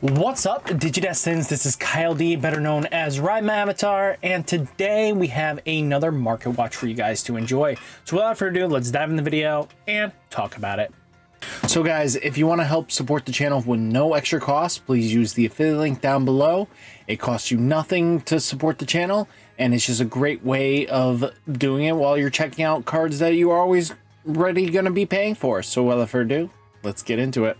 What's up, Digidestins? This is Kyle D, better known as RideMyAvatar, and today we have another market watch for you guys to enjoy. So without further ado, let's dive in the video and talk about it. So guys, if you want to help support the channel with no extra cost, please use the affiliate link down below. It costs you nothing to support the channel, and it's just a great way of doing it while you're checking out cards that you are always ready going to be paying for. So without further ado, let's get into it.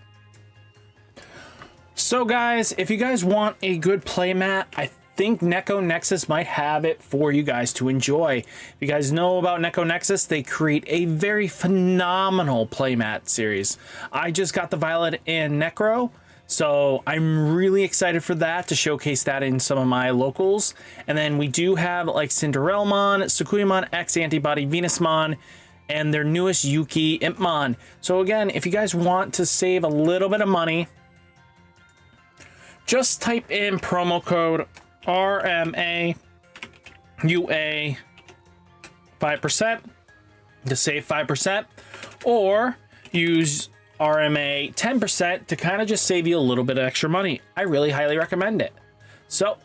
So guys, if you guys want a good playmat, I think Neko Nexus might have it for you guys to enjoy. If you guys know about Neko Nexus, they create a very phenomenal playmat series. I just got the Violet and Necro, so I'm really excited for that, to showcase that in some of my locals. And then we do have like Cinderellamon, Sukuyamon X Antibody, Venusmon, and their newest Yuki Impmon. So again, if you guys want to save a little bit of money, just type in promo code RMAUA 5% to save 5%, or use RMA 10% to kind of just save you a little bit of extra money. I really highly recommend it. So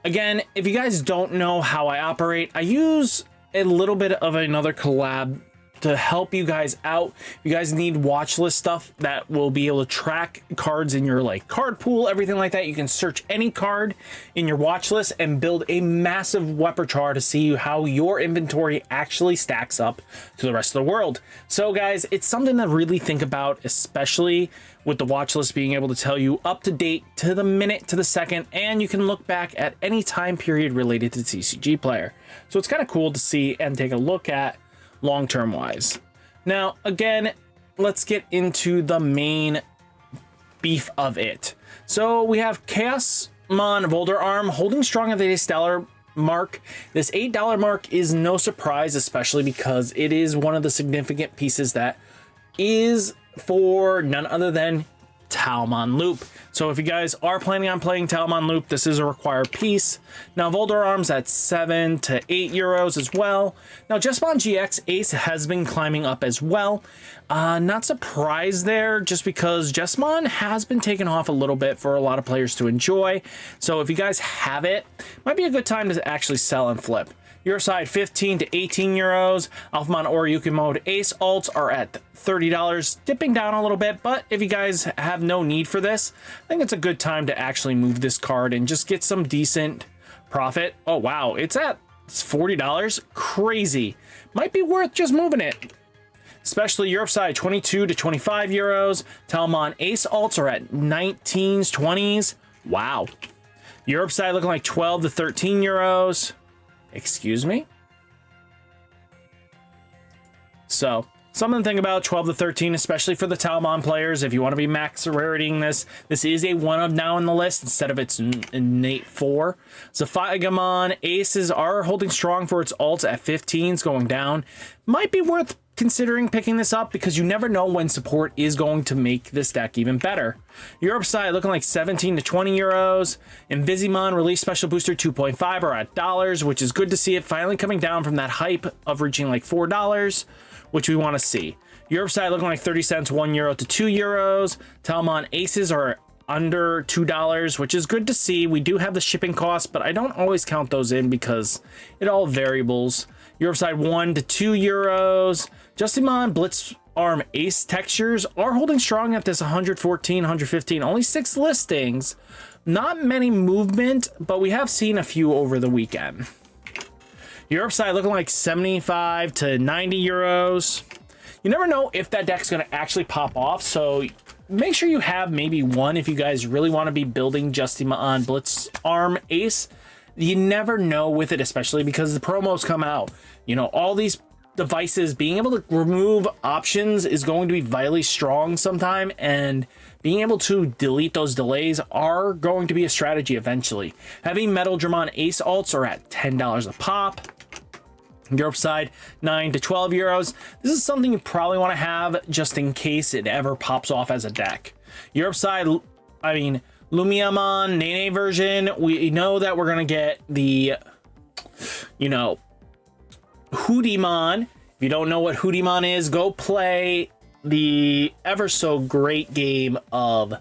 again, if you guys don't know how I operate, I use a little bit of another collab to help you guys out. If you guys need watch list stuff that will be able to track cards in your like card pool, everything like that, you can search any card in your watch list and build a massive repertoire to see how your inventory actually stacks up to the rest of the world. So guys, it's something to really think about, especially with the watch list being able to tell you up to date, to the minute, to the second, and you can look back at any time period related to the TCG player. So it's kind of cool to see and take a look at long-term wise. Now again, let's get into the main beef of it. So we have Chaosmon Volder Arm holding strong at the $8 mark. This $8 mark is no surprise, especially because it is one of the significant pieces that is for none other than Talmon Loop. So if you guys are planning on playing Talmon Loop, this is a required piece. Now Volder Arms at 7 to 8 euros as well. Now Jesmon GX Ace has been climbing up as well. Not surprised there, just because Jesmon has been taken off a little bit for a lot of players to enjoy. So if you guys have it, might be a good time to actually sell and flip. Your side 15 to 18 euros. Alphamon Oryuki Mode Ace alts are at $30, dipping down a little bit, but if you guys have no need for this, I think it's a good time to actually move this card and just get some decent profit. Oh wow, it's $40, crazy. Might be worth just moving it. Especially Europe side 22 to 25 euros. Talmon Ace alts are at 19s, 20s. Wow. Europe side looking like 12 to 13 euros. Excuse me? So, something to think about, 12 to 13, especially for the Talmon players. If you want to be max raritying this, this is a one of now in the list instead of its innate 4. Zaphigamon Aces are holding strong for its alts at 15s, going down. Might be worth considering picking this up, because you never know when support is going to make this deck even better. Europe side looking like 17 to 20 euros. Invisimon Release Special Booster 2.5 are at $, which is good to see it finally coming down from that hype of reaching like $4, which we want to see. Europe side looking like 30 cents, 1 euro to 2 euros. Talmon Aces are under $2, which is good to see. We do have the shipping costs, but I don't always count those in because it all variables. Europe side 1 to 2 euros. Justimon Blitz Arm Ace textures are holding strong at this 114, 115. Only 6 listings. Not many movement, but we have seen a few over the weekend. Europe side looking like 75 to 90 euros. You never know if that deck's going to actually pop off, so make sure you have maybe one if you guys really want to be building Justimon Blitz Arm Ace. You never know with it, especially because the promos come out. You know, all these devices, being able to remove options is going to be vitally strong sometime, and being able to delete those delays are going to be a strategy eventually. Heavy Metal Dramon Ace alts are at $10 a pop. Europe side 9 to 12 euros. This is something you probably want to have just in case it ever pops off as a deck. Europe side, I mean, Lumiamon Nene version, we know that we're going to get the, you know, Hoodimon. If you don't know what Hoodimon is, go play the ever so great game of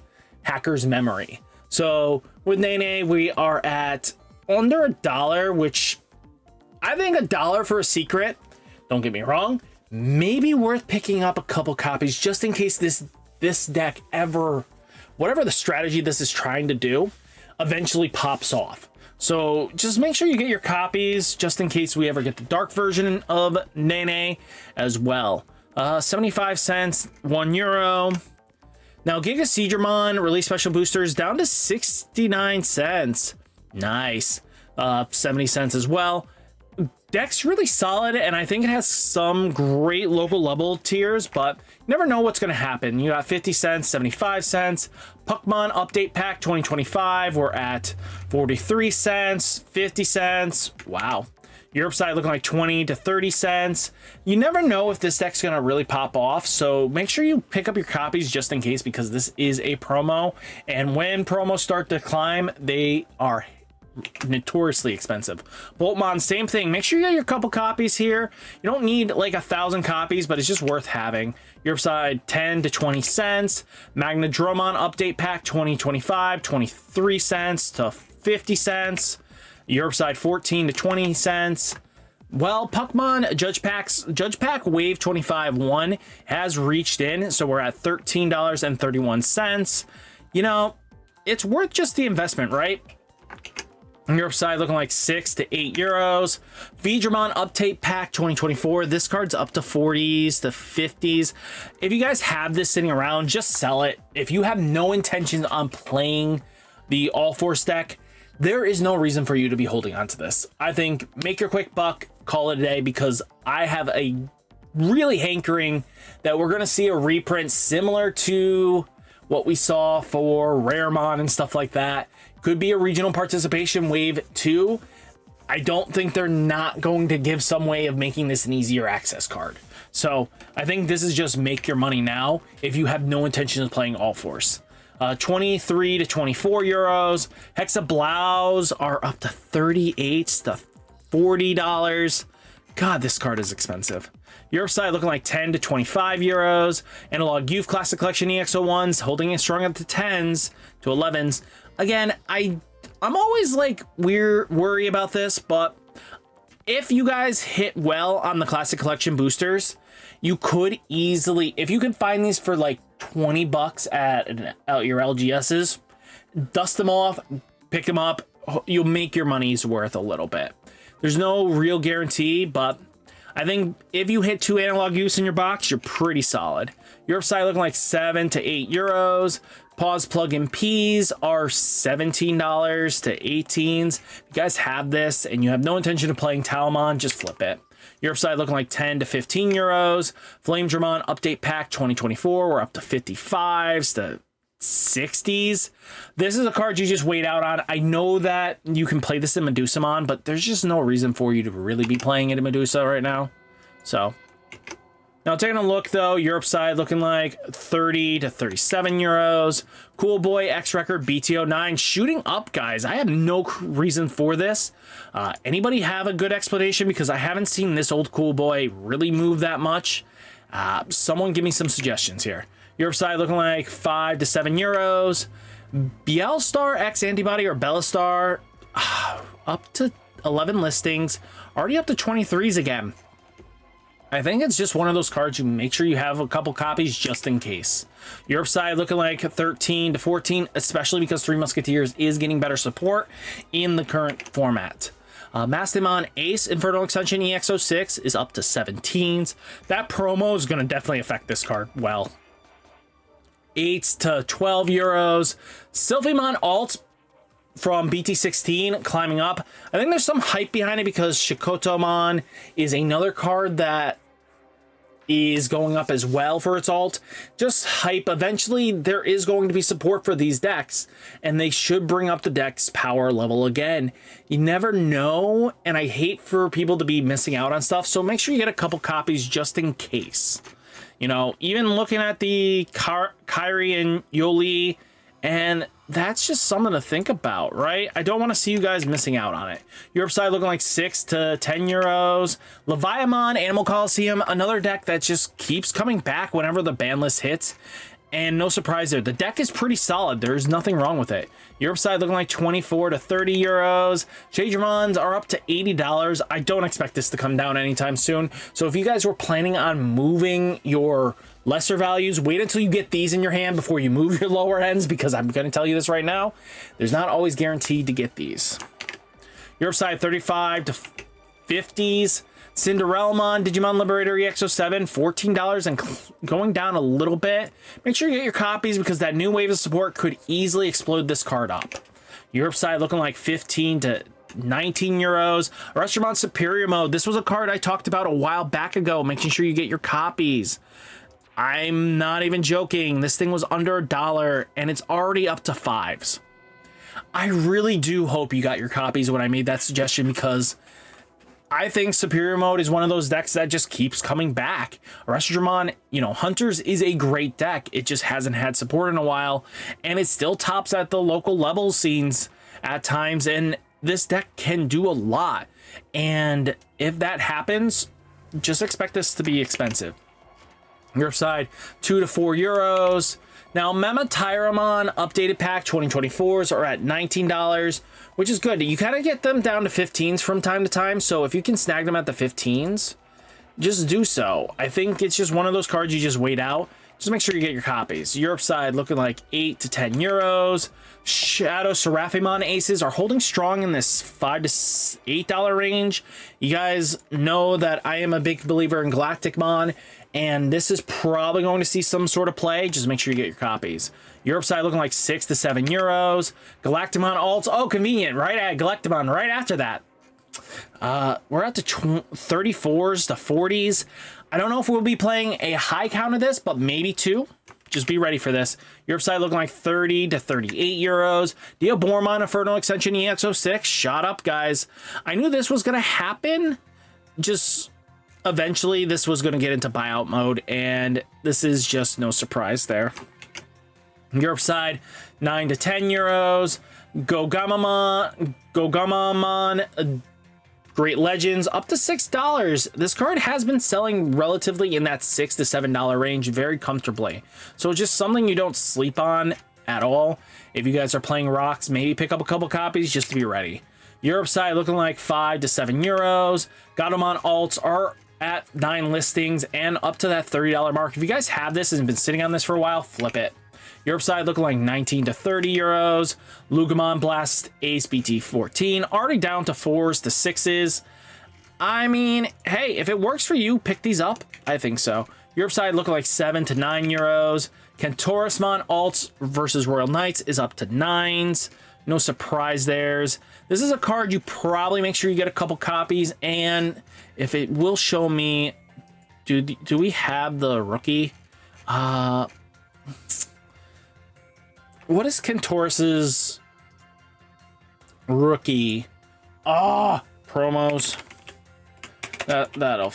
hacker's memory. So with Nene, we are at under $1, which I think $1 for a secret, don't get me wrong, maybe worth picking up a couple copies just in case this deck ever, whatever the strategy this is trying to do, eventually pops off. So just make sure you get your copies just in case we ever get the dark version of Nene as well. 75 cents, €1. Now Digimon release special boosters down to 69 cents. Nice. 70 cents as well. Deck's really solid, and I think it has some great local level tiers, but you never know what's going to happen. You got 50 cents, 75 cents. Pokemon Update Pack 2025, we're at 43 cents, 50 cents. Wow. Europe side looking like 20 to 30 cents. You never know if this deck's going to really pop off, so make sure you pick up your copies just in case, because this is a promo, and when promos start to climb, they are notoriously expensive. Boltmon, same thing. Make sure you get your couple copies here. You don't need like 1,000 copies, but it's just worth having. Europe side 10 to 20 cents. Magnadromon Update Pack 2025, 23 cents to 50 cents. Europe side 14 to 20 cents. Well, Pokemon Judge Pack Wave 25-1 has reached in, so we're at $13.31. You know, it's worth just the investment, right? Europe side looking like 6 to 8 euros. Digimon Update Pack 2024. This card's up to 40s to 50s. If you guys have this sitting around, just sell it. If you have no intentions on playing the All Force deck, there is no reason for you to be holding on to this. I think make your quick buck, call it a day, because I have a really hankering that we're going to see a reprint similar to what we saw for Raremon and stuff like that. Could be a regional participation wave 2. I don't think they're not going to give some way of making this an easier access card. So I think this is just make your money now if you have no intention of playing All Force. 23 to 24 euros. Hexablaus are up to 38 to $40. God, this card is expensive. Europe side looking like 10 to 25 euros. Analog Youth Classic Collection EX01s holding it strong up to 10s to 11s. Again, I'm always like worry about this, but if you guys hit well on the Classic Collection boosters, you could easily, if you can find these for like 20 bucks at your LGSs, dust them off, pick them up, you'll make your money's worth a little bit. There's no real guarantee, but I think if you hit 2 analog use in your box, you're pretty solid. Europe side looking like 7 to 8 euros. Pause plug-in Ps are $17 to 18s. If you guys have this and you have no intention of playing Talamon, just flip it. Europe side looking like 10 to 15 euros. Flamedramon Update Pack 2024, we're up to 55s to 60s. This is a card you just wait out on. I know that you can play this in Medusamon, but there's just no reason for you to really be playing it in Medusa right now. So now taking a look though, Europe side looking like 30 to 37 euros. Cool Boy X Record BTO9 shooting up, guys. I have no reason for this. Anybody have a good explanation? Because I haven't seen this old Cool Boy really move that much. Someone give me some suggestions here. Europe side looking like 5 to 7 euros. Bielstar X Antibody or Bellastar up to 11 listings. Already up to 23s again. I think it's just one of those cards you make sure you have a couple copies just in case. Europe side looking like 13 to 14, especially because Three Musketeers is getting better support in the current format. Mastemon Ace Infernal Extension EX06 is up to 17s. That promo is going to definitely affect this card well. 8 to 12 euros. Sylphimon Alt from BT16 climbing up. I think there's some hype behind it because Shikotomon is another card that is going up as well for its alt. Just hype. Eventually there is going to be support for these decks and they should bring up the deck's power level again. You never know, and I hate for people to be missing out on stuff, so make sure you get a couple copies just in case. You know, even looking at the Kyrie and Yoli, and that's just something to think about, right? I don't want to see you guys missing out on it. Europe side looking like 6 to 10 euros. Leviamon Animal Coliseum, another deck that just keeps coming back whenever the ban list hits. And no surprise there. The deck is pretty solid. There's nothing wrong with it. Europe side looking like 24 to 30 euros. Digimons are up to $80. I don't expect this to come down anytime soon. So if you guys were planning on moving your lesser values, wait until you get these in your hand before you move your lower ends, because I'm going to tell you this right now. There's not always guaranteed to get these. Europe side 35 to 50s. Cinderellamon, Digimon Liberator EX07, $14 and going down a little bit. Make sure you get your copies because that new wave of support could easily explode this card up. Europe side looking like 15 to 19 euros. Restaurant Superior Mode. This was a card I talked about a while back ago, making sure you get your copies. I'm not even joking. This thing was under $1 and it's already up to 5s. I really do hope you got your copies when I made that suggestion, because I think Superior Mode is one of those decks that just keeps coming back. Restaurant, you know, Hunters is a great deck. It just hasn't had support in a while, and it still tops at the local level scenes at times, and this deck can do a lot. And if that happens, just expect this to be expensive. Your side, 2 to 4 euros. Now, Tyramon updated pack 2024s are at $19, which is good. You kind of get them down to 15s from time to time, so if you can snag them at the 15s, just do so. I think it's just one of those cards you just wait out. Just make sure you get your copies. Europe side looking like 8 to 10 euros. Shadow Seraphimon aces are holding strong in this $5 to $8 range. You guys know that I am a big believer in Galacticmon, and this is probably going to see some sort of play. Just make sure you get your copies. Europe side looking like 6 to 7 euros. Galacticmon alts. Oh, convenient. Right at Galacticmon right after that. We're at the 34s to 40s. I don't know if we'll be playing a high count of this, but maybe 2. Just be ready for this. Europe side looking like 30 to 38 euros. Diabormon Inferno Extension EX06 shot up, guys. I knew this was going to happen. Just eventually this was going to get into buyout mode, and this is just no surprise there. Europe side 9 to 10 euros. Gogamamon Great Legends up to $6. This card has been selling relatively in that $6 to $7 range very comfortably. So it's just something you don't sleep on at all. If you guys are playing rocks, maybe pick up a couple copies just to be ready. Europe side looking like 5 to 7 euros. Gatomon alts are at 9 listings and up to that $30 mark. If you guys have this and been sitting on this for a while, flip it. Europe side looking like 19 to 30 euros. Lugamon Blast Ace BT14 already down to 4s to 6s. I mean, hey, if it works for you, pick these up. I think so. Europe side looking like 7 to 9 euros. Kentaurismon alts versus Royal Knights is up to 9s. No surprise there's. This is a card you probably make sure you get a couple copies, and if it will show me, do we have the rookie? What is Kentauris's rookie? Promos. That'll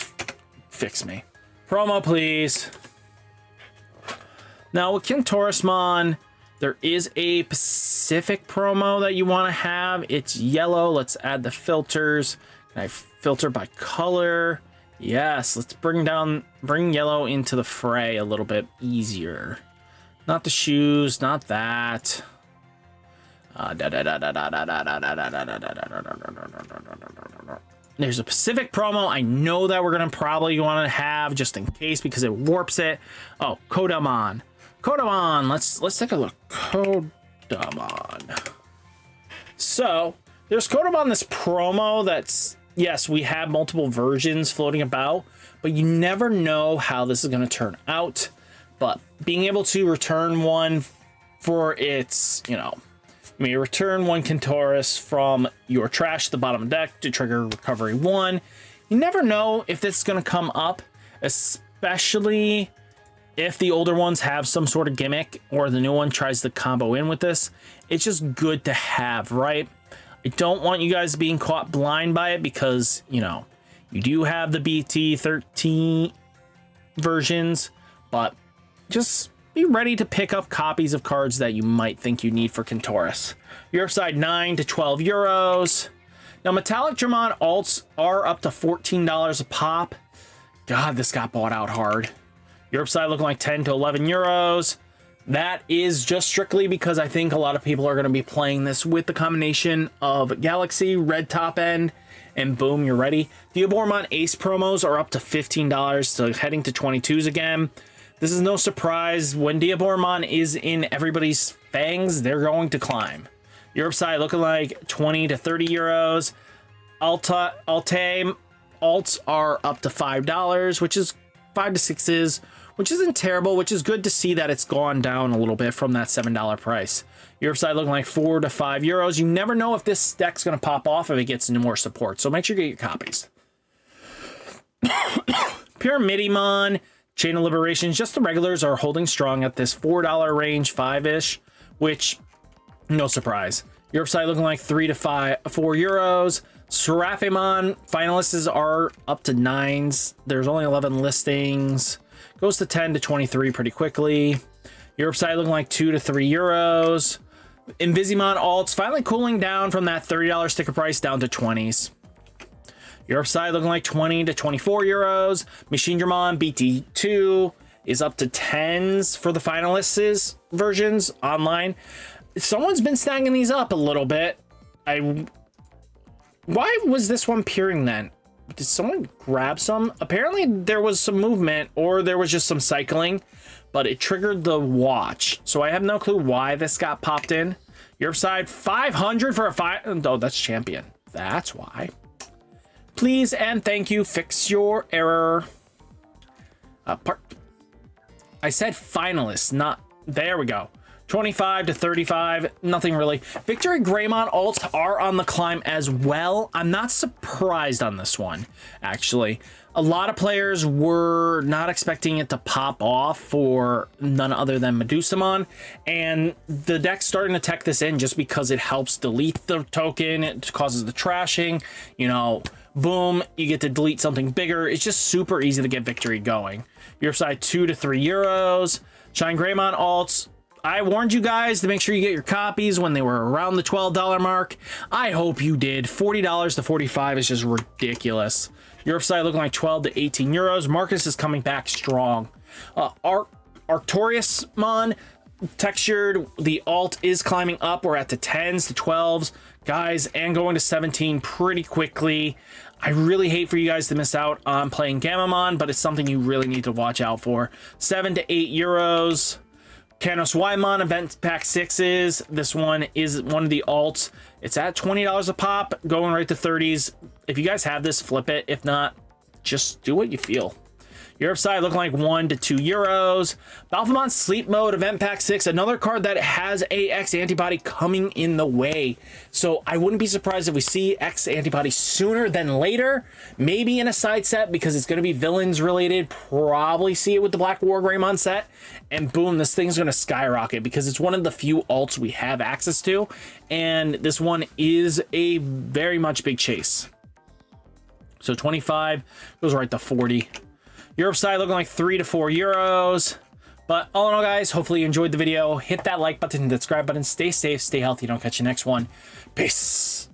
fix me. Promo, please. Now with Kentaurismon, there is a Pacific promo that you want to have. It's yellow. Let's add the filters. Can I filter by color? Yes, let's bring yellow into the fray a little bit easier. Not the shoes, not that. There's a Pacific promo. I know that we're gonna probably want to have just in case because it warps it. Oh, Kodamon. Let's take a look. Kodamon. So there's Kodamon, this promo that's, yes, we have multiple versions floating about, but you never know how this is gonna turn out. But being able to return one for its, you may return one Kentauris from your trash to the bottom of the deck to trigger recovery 1. You never know if this is going to come up, especially if the older ones have some sort of gimmick or the new one tries to combo in with this. It's just good to have, right? I don't want you guys being caught blind by it because, you do have the BT13 versions, but just be ready to pick up copies of cards that you might think you need for Kentauris. Europe side 9 to 12 euros. Now Metallic Dramon alts are up to $14 a pop. God, this got bought out hard. Europe side looking like 10 to 11 euros. That is just strictly because I think a lot of people are going to be playing this with the combination of Galaxy, red top end, and boom, you're ready. Digimon Ace promos are up to $15, so heading to 22s again. This is no surprise. When Digimon is in everybody's fangs, they're going to climb. Europe side looking like 20 to 30 euros. Altae alts are up to $5, which is 5 to 6s, which isn't terrible, which is good to see that it's gone down a little bit from that $7 price. Europe side looking like 4 to 5 euros. You never know if this deck's going to pop off if it gets into more support, so make sure you get your copies. Pyramidimon, Chain of Liberations, just the regulars are holding strong at this $4 range, 5-ish, which, no surprise. Europe side looking like 4 euros. Seraphimon finalists are up to 9s. There's only 11 listings. Goes to 10 to 23 pretty quickly. Europe side looking like 2 to 3 euros. Invisimon alts finally cooling down from that $30 sticker price down to 20s. Europe side looking like 20 to 24 euros. Machinedramon BT2 is up to 10s for the finalists versions online. Someone's been snagging these up a little bit. Why was this one peering then? Did someone grab some? Apparently there was some movement or there was just some cycling, but it triggered the watch. So I have no clue why this got popped in. Europe side 500 for a oh, that's champion. That's why. Please and thank you. Fix your error. I said finalists, not there we go. 25 to 35, nothing really. Victory Greymon alts are on the climb as well. I'm not surprised on this one, actually. A lot of players were not expecting it to pop off for none other than Medusamon, and the deck's starting to tech this in just because it helps delete the token, it causes the trashing, you know, boom, you get to delete something bigger. It's just super easy to get Victory going. Your side 2 to 3 euros. Shine Greymon alts, I warned you guys to make sure you get your copies when they were around the $12 mark. I hope you did. $40 to 45 is just ridiculous. Europe side looking like 12 to 18 euros. Marcus is coming back strong. Arcturusmon textured, the alt is climbing up. We're at the 10s to 12s, guys, and going to 17 pretty quickly. I really hate for you guys to miss out on playing Gamamon, but it's something you really need to watch out for. 7 to 8 euros. Canos Wymon event pack 6s. This one is one of the alts. It's at $20 a pop, going right to 30s. If you guys have this, flip it. If not, just do what you feel. Europe side looking like 1 to 2 euros. Balphamon Sleep Mode event pack 6, another card that has a X antibody coming in the way. So I wouldn't be surprised if we see X antibody sooner than later. Maybe in a side set because it's going to be villains related. Probably see it with the Black War Greymon set. And boom, this thing's going to skyrocket because it's one of the few alts we have access to. And this one is a very much big chase. So 25 goes right to 40. Europe side looking like 3 to 4 euros. But all in all, guys, hopefully you enjoyed the video. Hit that like button, subscribe button. Stay safe, stay healthy. Don't catch you next one. Peace.